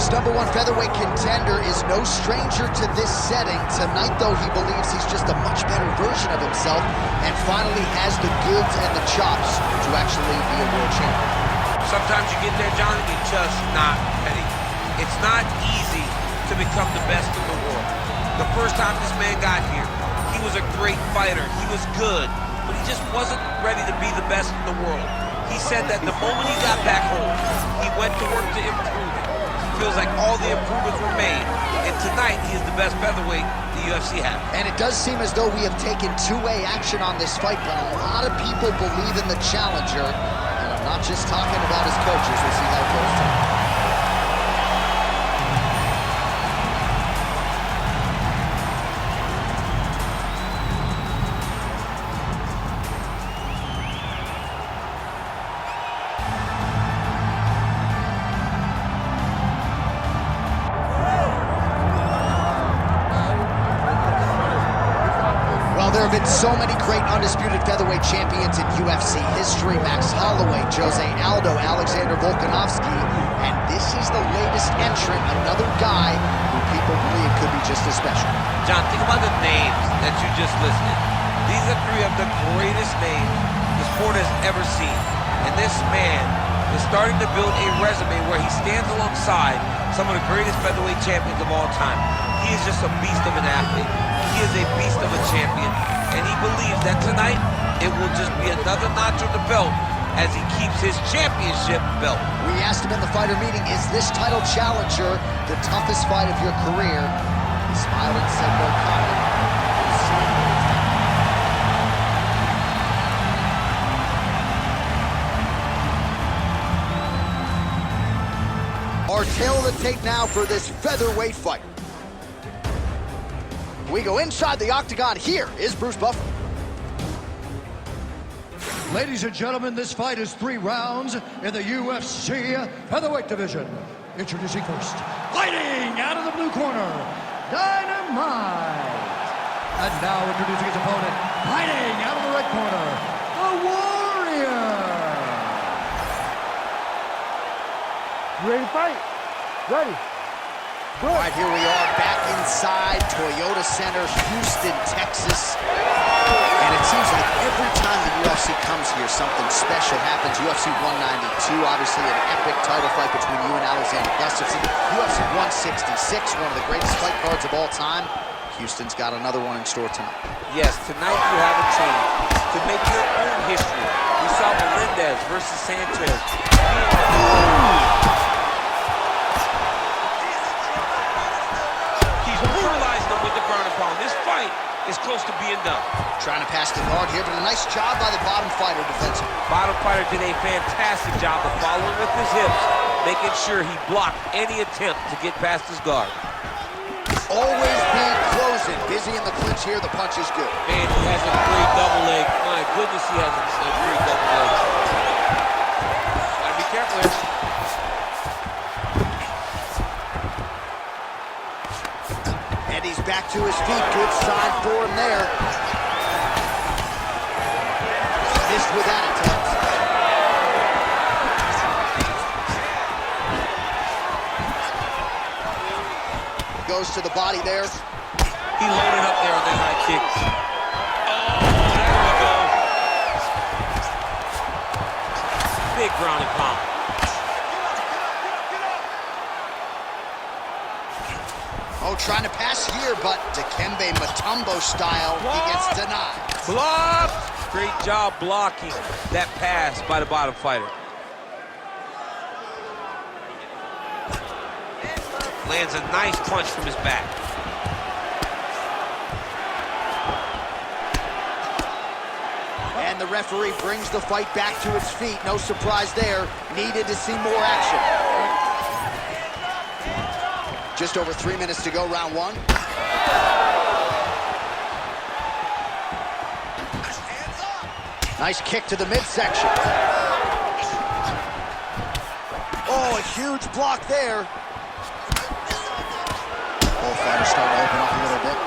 UFC's #1 featherweight contender is no stranger to this setting. Tonight, though, he believes he's just a much better version of himself and finally has the goods and the chops to actually be a world champion. Sometimes you get there, John, and you're just not ready. It's not easy to become the best in the world. The first time this man got here, he was a great fighter. He was good, but he just wasn't ready to be the best in the world. He said that the moment he got back home, he went to work to improve it. He feels like all the improvements were made, and tonight he is the best featherweight the UFC has. And it does seem as though we have taken two-way action on this fight, but a lot of people believe in the challenger, and I'm not just talking about his coaches. We'll see how it goes tonight. There have been so many great undisputed featherweight champions in UFC history. Max Holloway, Jose Aldo, Alexander Volkanovski, and this is the latest entrant, another guy who people believe could be just as special. John, think about the names that you just listed. These are three of the greatest names the sport has ever seen. And this man is starting to build a resume where he stands alongside some of the greatest featherweight champions of all time. He is just a beast of an athlete. He is a beast of a champion, and he believes that tonight it will just be another notch on the belt as he keeps his championship belt. We asked him in the fighter meeting, is this title challenger the toughest fight of your career? He smiled and said no comment. Our tail of the tape now for this featherweight fight. We go inside the octagon. Here is Bruce Buffer. Ladies and gentlemen, this fight is 3 rounds in the UFC featherweight division. Introducing first, fighting out of the blue corner, Dynamite. And now introducing his opponent, fighting out of the red corner, the Warrior. You ready to fight? Ready. All right, here we are back inside Toyota Center, Houston, Texas. And it seems like every time the UFC comes here, something special happens. UFC 192, obviously an epic title fight between you and Alexander Gustafsson. UFC 166, one of the greatest fight cards of all time. Houston's got another one in store tonight. Yes, tonight you have a chance to make your own history. We saw Melendez versus Sanchez. This fight is close to being done. Trying to pass the guard here, but a nice job by the bottom fighter defensively. Bottom fighter did a fantastic job of following with his hips, making sure he blocked any attempt to get past his guard. Always being closing. Busy in the clinch here, the punch is good. Man, he has a great double leg. My goodness, he has a great double leg. Gotta be careful here. And he's back to his feet. Good sign for him there. Missed with that attempt. Goes to the body there. He loaded up there on that high kick. Oh, there we go. Big ground and pound. Oh, trying to pass here, but Dikembe Mutombo style, he gets denied. Blocked! Great job blocking that pass by the bottom fighter. Lands a nice punch from his back. And the referee brings the fight back to its feet. No surprise there. Needed to see more action. Just over 3 minutes to go, round one. Nice kick to the midsection. Oh, a huge block there. Both fighters starting to open up a little bit.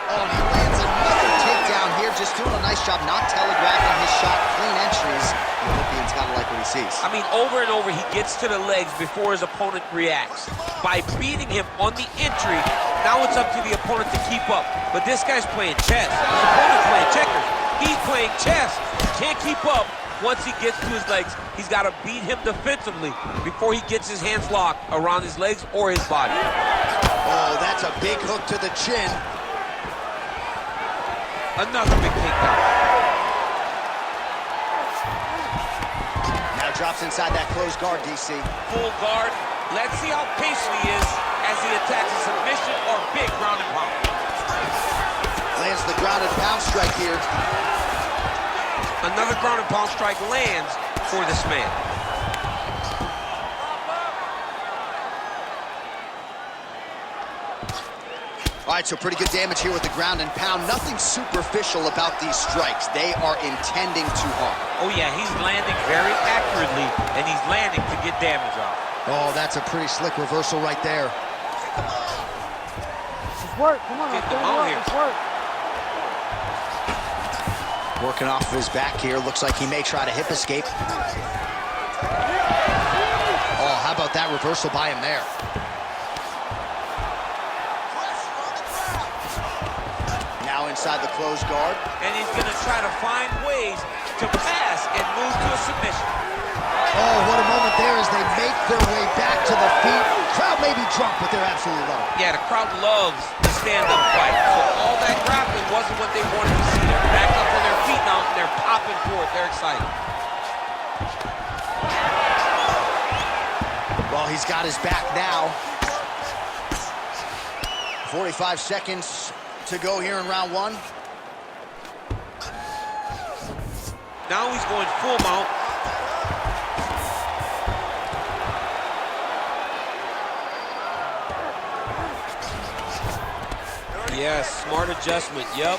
Oh, and he lands another takedown here, just doing a nice job not telegraphing his shot. Clean entries. expertise. I mean, over and over, he gets to the legs before his opponent reacts. By beating him on the entry, now it's up to the opponent to keep up. But this guy's playing chess. His opponent's playing checkers. He's playing chess. Can't keep up. Once he gets to his legs, he's got to beat him defensively before he gets his hands locked around his legs or his body. Oh, that's a big hook to the chin. Another big takedown. Now drops inside that closed guard, DC. Full guard. Let's see how patient he is as he attacks a submission or big ground and pound. Lands the ground and pound strike here. Another ground and pound strike lands for this man. All right, so pretty good damage here with the ground and pound. Nothing superficial about these strikes. They are intending to harm. Oh yeah, he's landing very accurately, and he's landing to get damage off. Oh, that's a pretty slick reversal right there. It's work. Come on, Get the mount here. It's work. Working off of his back here. Looks like he may try to hip escape. Oh, how about that reversal by him there? Now inside the closed guard. And he's going to try to find ways to pass and move to a submission. Oh, what a moment there as they make their way back to the feet. Crowd may be drunk, but they're absolutely loving it. Yeah, the crowd loves the stand-up fight. So all that grappling wasn't what they wanted to see. They're back up on their feet now, and they're popping for it. They're excited. Well, he's got his back now. 45 seconds to go here in round one. Now he's going full mount. Yes, smart adjustment, yep.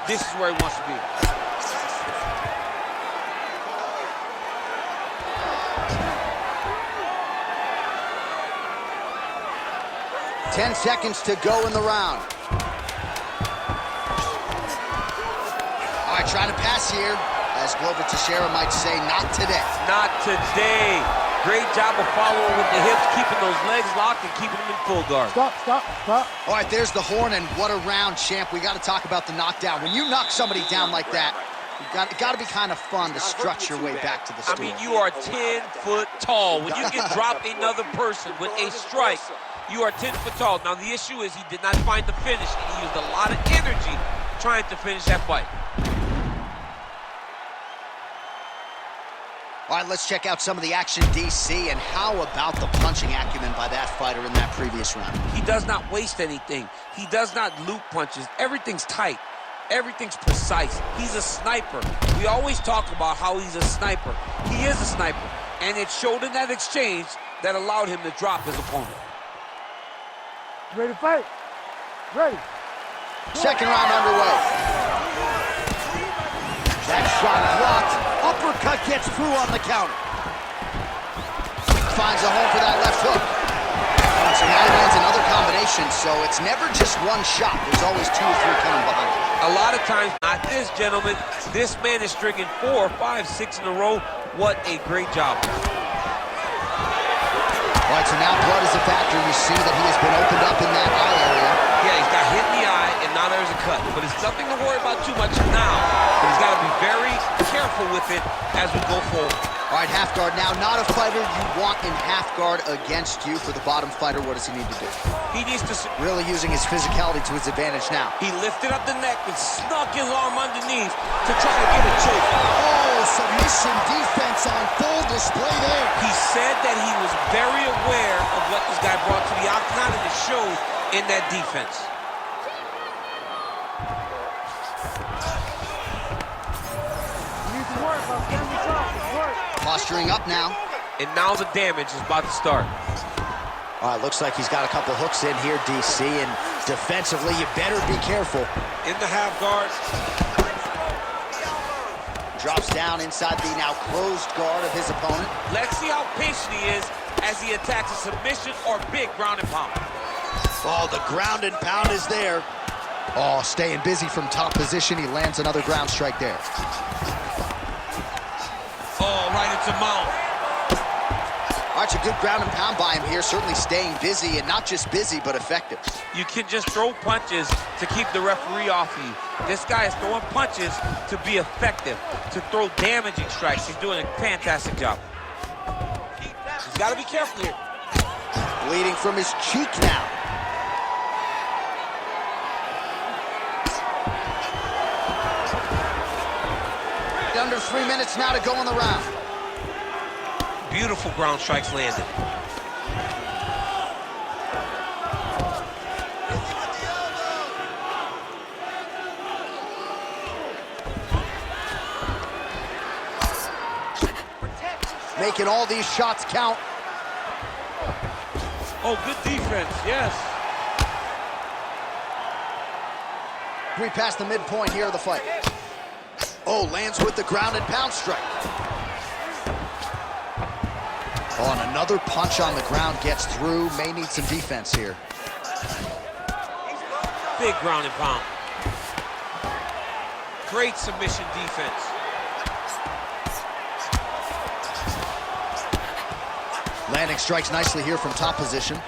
This is where he wants to be. Ten seconds to go in the round. All right, trying to pass here. As Glover Teixeira might say, not today. Not today. Great job of following with the hips, keeping those legs locked and keeping them in full guard. Stop. All right, there's the horn, and what a round, champ. We got to talk about the knockdown. When you knock somebody down like that, it got to be kind of fun to strut your way back to the stool. I mean, you are 10 foot tall. When you can drop another person with a strike, you are 10 foot tall. Now, the issue is he did not find the finish, and he used a lot of energy trying to finish that fight. All right, let's check out some of the action, DC, and how about the punching acumen by that fighter in that previous round? He does not waste anything. He does not loop punches. Everything's tight. Everything's precise. He's a sniper. We always talk about how he's a sniper. He is a sniper, and it showed in that exchange that allowed him to drop his opponent. Ready to fight? Ready. Second round underway. That shot blocked. Uppercut gets through on the counter. Finds a home for that left hook. So now he lands another combination, so it's never just one shot. There's always 2 or 3 coming behind. A lot of times, not this gentleman. This man is stringing 4, 5, 6 in a row. What a great job. All right, so now blood is a factor. You see that he has been opened up in that eye area. Yeah, he's got hit in the eye, and now there's a cut. But it's nothing to worry about too much now. But he's got to be very careful with it as we go forward. All right, half guard now. Not a fighter you want in half guard against you. For the bottom fighter, what does he need to do? He needs to... Really using his physicality to his advantage now. He lifted up the neck and snuck his arm underneath to try to get a choke. Oh, submission defense on full display there. He said that he was very aware of what this guy brought to the octagon, and it showed in that defense. Posturing up now. And now the damage is about to start. All right, looks like he's got a couple hooks in here, DC, and defensively, you better be careful. In the half guard. Drops down inside the now closed guard of his opponent. Let's see how patient he is as he attacks a submission or big ground and pound. Oh, the ground and pound is there. Oh, staying busy from top position. He lands another ground strike there. Oh, right into mouth. All right, a good ground and pound by him here. Certainly staying busy, and not just busy, but effective. You can just throw punches to keep the referee off you. This guy is throwing punches to be effective, to throw damaging strikes. He's doing a fantastic job. He's got to be careful here. Bleeding from his cheek now. Under 3 minutes now to go in the round. Beautiful ground strikes landed. Making all these shots count. Oh, good defense, yes. We passed the midpoint here of the fight. Oh, lands with the ground and pound strike. Oh, and another punch on the ground gets through. May need some defense here. Big ground and pound. Great submission defense. Landing strikes nicely here from top position.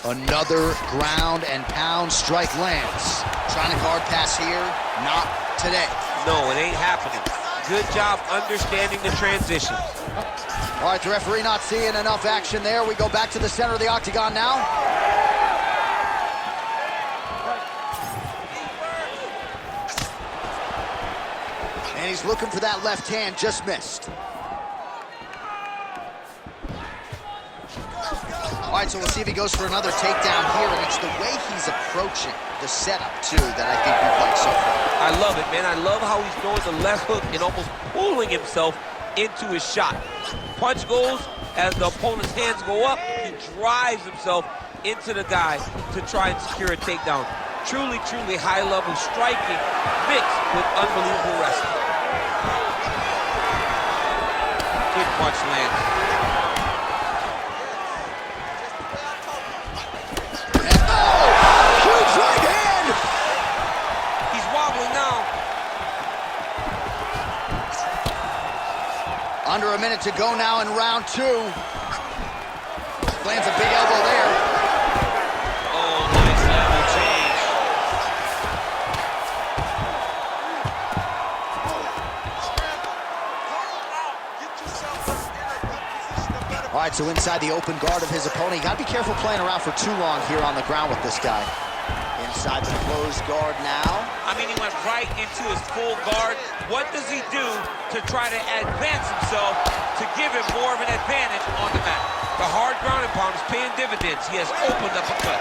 Another ground and pound strike lands. Trying to guard pass here, not today. No, it ain't happening. Good job understanding the transition. All right, the referee not seeing enough action there. We go back to the center of the octagon now. And he's looking for that left hand, just missed. All right, so we'll see if he goes for another takedown here, and it's the way he's approaching the setup, too, that I think we've liked so far. I love it, man. I love how he's throwing the left hook and almost pulling himself into his shot. Punch goes, as the opponent's hands go up, he drives himself into the guy to try and secure a takedown. Truly, truly high-level striking mixed with unbelievable wrestling. Good punch lands. Under a minute to go now in round two. Lands a big elbow there. Oh, nice elbow change. All right, so inside the open guard of his opponent. You got to be careful playing around for too long here on the ground with this guy. Inside the closed guard now. I mean, he went right into his full guard. What does he do to try to advance himself to give him more of an advantage on the mat? The hard ground and pound is paying dividends. He has opened up a cut.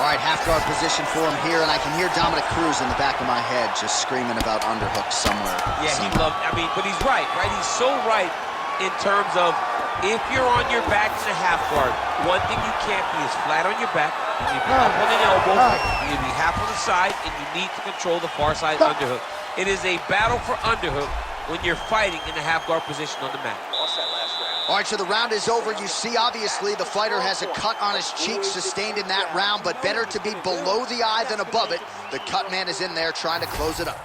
All right, half guard position for him here, and I can hear Dominic Cruz in the back of my head just screaming about underhooks somewhere. Yeah, he loved, I mean, but he's right? He's so right in terms of if you're on your back in a half guard, one thing you can't be is flat on your back. You need to be up on an elbow, you need to be half on the side, and you need to control the far side underhook. It is a battle for underhook when you're fighting in the half guard position on the mat. All right, so the round is over. You see, obviously, the fighter has a cut on his cheek sustained in that round, but better to be below the eye than above it. The cut man is in there trying to close it up.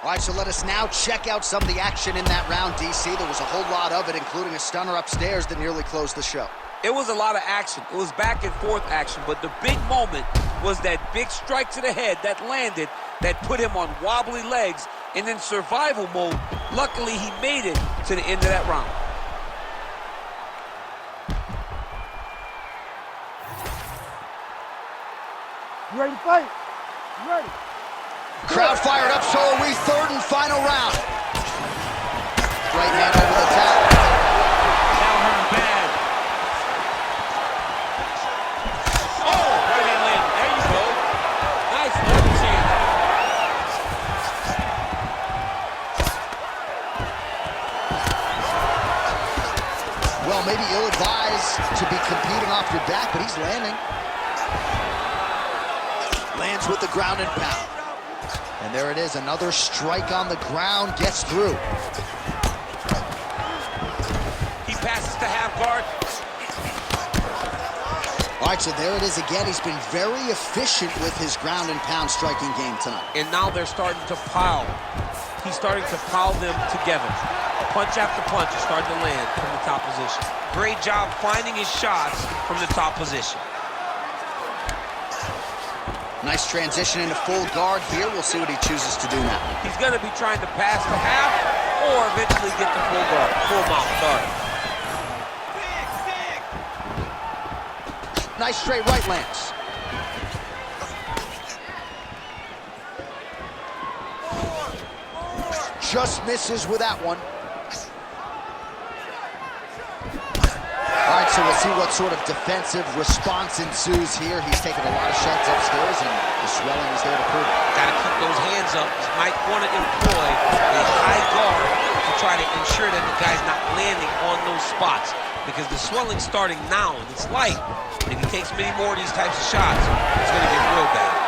All right, so let us now check out some of the action in that round, DC. There was a whole lot of it, including a stunner upstairs that nearly closed the show. It was a lot of action. It was back and forth action, but the big moment was that big strike to the head that landed, that put him on wobbly legs, and in survival mode, luckily he made it to the end of that round. You ready to fight? You ready? Crowd fired up, so are we. Third and final round. Right hand over the top. Now hurting bad. Oh, right hand landed. There you go. Nice left change. Well, maybe ill-advised to be competing off your back, but he's landing. Lands with the ground and pound. And there it is, another strike on the ground, gets through. a half guard. All right, so there it is again. He's been very efficient with his ground and pound striking game tonight. And now they're starting to pile. He's starting to pile them together. Punch after punch is starting to land from the top position. Great job finding his shots from the top position. Nice transition into full guard here. We'll see what he chooses to do now. He's going to be trying to pass the half or eventually get to full guard, full mount, sorry. Nice straight right lands. Just misses with that one. All right, so we'll see what sort of defensive response ensues here. He's taken a lot of shots upstairs, and the swelling is there to prove it. Got to keep those hands up. He might want to employ a high guard to try to ensure that the guy's not landing on those spots, because the swelling's starting now, and it's light. And if he takes many more of these types of shots, it's going to get real bad.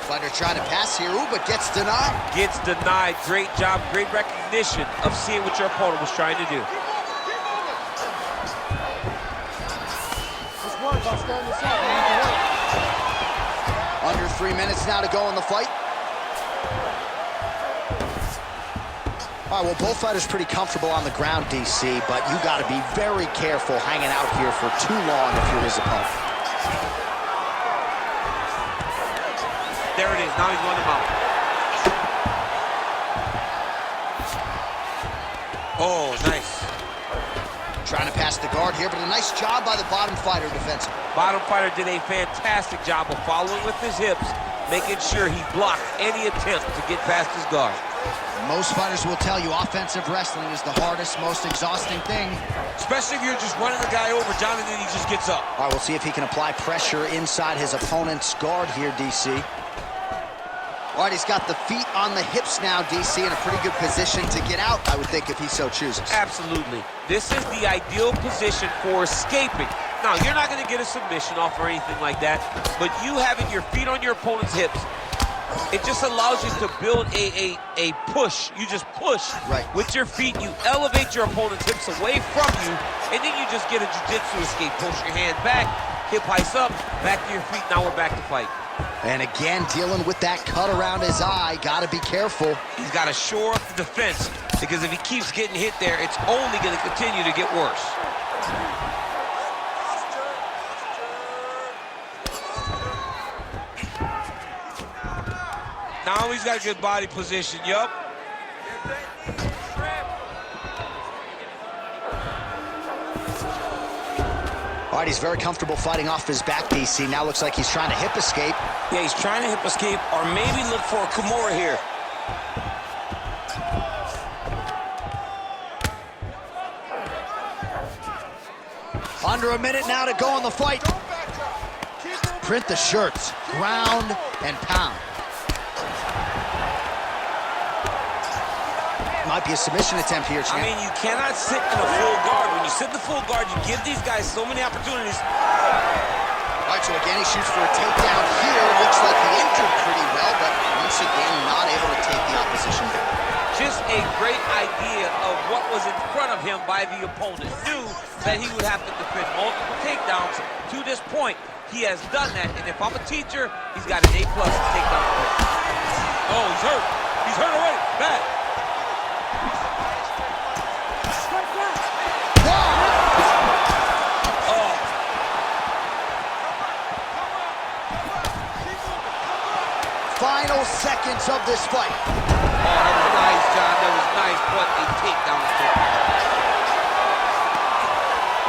Fighter trying to pass here, but gets denied. Gets denied. Great job, great recognition of seeing what your opponent was trying to do. Under 3 minutes now to go in the fight. All right, well, both fighters pretty comfortable on the ground, DC, but you got to be very careful hanging out here for too long if you're his opponent. There it is. Now he's running him out. Oh, nice. Trying to pass the guard here, but a nice job by the bottom fighter defensively. Bottom fighter did a fantastic job of following with his hips, making sure he blocked any attempt to get past his guard. Most fighters will tell you offensive wrestling is the hardest, most exhausting thing. Especially if you're just running the guy over, John, and then he just gets up. All right, we'll see if he can apply pressure inside his opponent's guard here, DC. All right, he's got the feet on the hips now, DC, in a pretty good position to get out, I would think, if he so chooses. Absolutely. This is the ideal position for escaping. Now, you're not going to get a submission off or anything like that, but you having your feet on your opponent's hips, it just allows you to build a push. You just push with your feet. You elevate your opponent's hips away from you, and then you just get a jiu-jitsu escape. Push your hand back, hip heights up, back to your feet. Now we're back to fight. And again, dealing with that cut around his eye. Got to be careful. He's got to shore up the defense, because if he keeps getting hit there, it's only going to continue to get worse. Now he's got a good body position, yup. All right, he's very comfortable fighting off his back, DC. Now looks like he's trying to hip escape. Yeah, he's trying to hip escape, or maybe look for a Kimura here. Under a minute now to go in the fight. Print the shirts, ground and pound. Might be a submission attempt here, champ. I mean, you cannot sit in a full guard. When you sit in the full guard, you give these guys so many opportunities. All right, so again, he shoots for a takedown here. Looks like he entered pretty well, but once again, not able to take the opposition. Just a great idea of what was in front of him by the opponent. Knew that he would have to defend multiple takedowns. To this point, he has done that, and if I'm a teacher, he's got an A+ takedown. Oh, he's hurt. He's hurt already. Bad. Final seconds of this fight. Oh, that was nice, John. That was nice, but a takedown was good.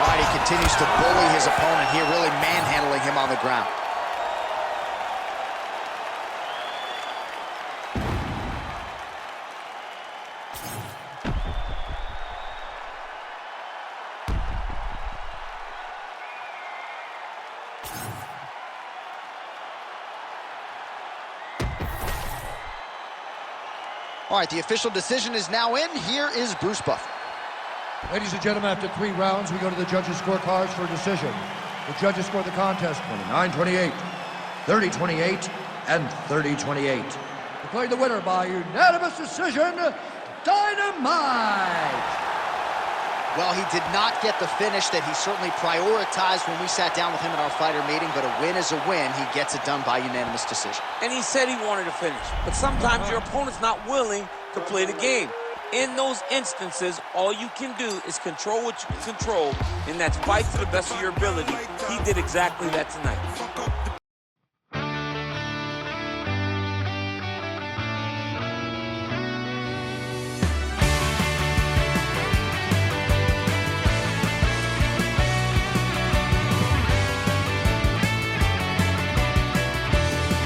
All right, he continues to bully his opponent here, really manhandling him on the ground. All right, the official decision is now in. Here is Bruce Buffer. Ladies and gentlemen, after 3 rounds, we go to the judges' scorecards for a decision. The judges scored the contest 29-28, 30-28, and 30-28. Declaring the winner by unanimous decision, Dynamite! Well, he did not get the finish that he certainly prioritized when we sat down with him at our fighter meeting, but a win is a win. He gets it done by unanimous decision. And he said he wanted to finish. But sometimes your opponent's not willing to play the game. In those instances, all you can do is control what you can control, and that's fight to the best of your ability. He did exactly that tonight.